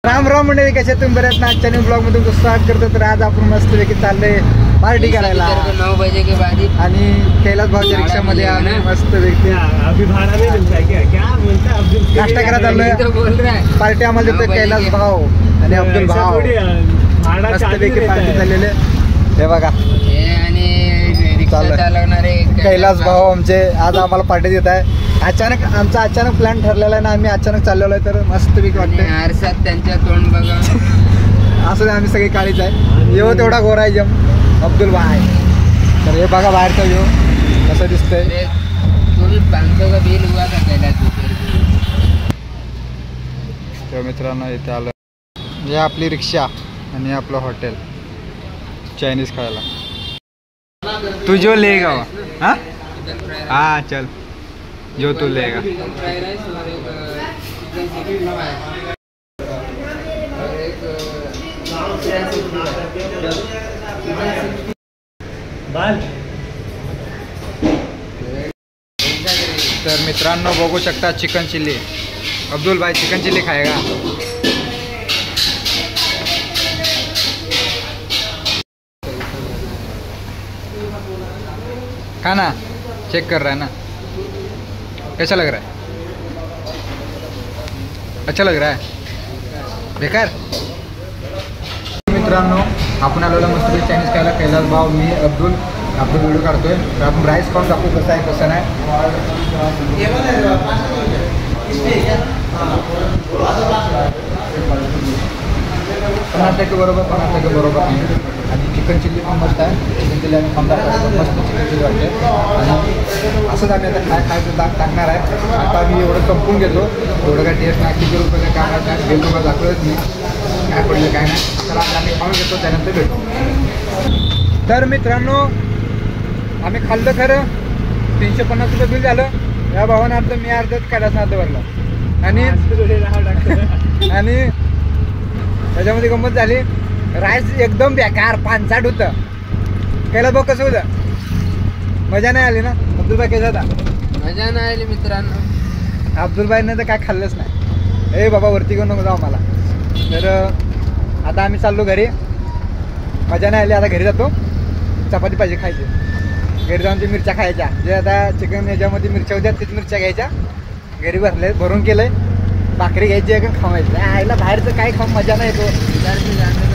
राम राम मंडळी, कशा तुम्ही बऱ्याच ना आजच्या ब्लॉग मध्ये तुमचं स्वागत करतो. तर आज आपण मस्त पैकी चाललंय पार्टी करायला 9 बजे के बाद आणि कैलास भाऊच्या रिक्षामध्ये आम्ही मस्त पैकी नाश्ता करायला चाललोय. पार्टी आम्हाला देतोय कैलास भाऊ आणि अब्दुल भाऊ. मस्त पैकी पार्टी झालेले हे बघा. कैलास भाऊ आमचे आज आम्हाला पार्टी देत आहे. अचानक प्लॅन ठरलेला आहे ना, आम्ही अचानक चाललेलो आहे. तर मस्त पैकी वाटतंय. आरशात त्यांच्या तोंड बघा. असं आम्ही सगळी काळीच आहे. येऊ तेवढा गोरा आहे जम अब्दुल भाई. तर हे बघा बाहेरचा व्ह्यू कसं दिसतंय. फुल 500 का बिल हुआ था कैलास. तर मित्रांनो इथे आलं. हे आपली रिक्षा आणि आपलं हॉटेल चायनीज खायला. तू जो लेगा हाँ हाँ चल जो तू लेगा. तर मित्रांनो बघू शकता चिकन चिल्ली. अब्दुल भाई चिकन चिल्ली खाएगा. खाना चेक कर रहा है ना, कैसा लग रहा है? अच्छा लग रहा है बेकार. मित्रांनो आपण आलेलो मस्त चायनीज खायला. कैलास भाऊ, मी अब्दुल व्हिडिओ काढतोय. तर आपण राईस खाऊन दाखवू कसं आहे कसं नाही. 50% बरोबर 50% बरोबर आहे. आणि चिकन चिल्ली पण मस्त आहे. चिकन चिल्ली आम्ही खाऊन दाखवतो. मस्त चिकन चिल्ली वाटते. आणि असंच आम्ही आता खायचं टाकणार आहे. आता आम्ही एवढं संपून घेतो. एवढं काय टेस्ट नाही. किती रुपये काय माहिती गेलो का दाखवत मी काय पडलं काय नाही. तर आता आम्ही खाऊन घेतो, त्यानंतर भेटू. तर मित्रांनो आम्ही खाल्लं खरं. 350 रुपये बिल झालं. या भावानं अर्ध, मी अर्धच काढायचं अर्ध भरलं. आणि त्याच्यामध्ये गंमत झाली. राईस एकदम बेकार 5 होतं. केलं बघ कसं होतं. मजा नाही आली ना. अब्दुल भाई कसा होता? मजा नाही आली मित्रांनो. अब्दुल भाईनं तर काय खाल्लंच नाही. ए बाबा वरती घेऊन नको जाऊ मला. तर आता आम्ही चाललो घरी. मजा नाही आली. आता घरी जातो. चपाती पाहिजे खायची. घरी जाऊन ते मिरच्या खायच्या. जे आता चिकन याच्यामध्ये मिरच्या होत्या तीच मिरच्या घ्यायच्या. घरी भरून केलंय. भाकरी घ्यायची आहे का खावायचं. आईला बाहेरचं काय खाऊन मजा नाही येतो.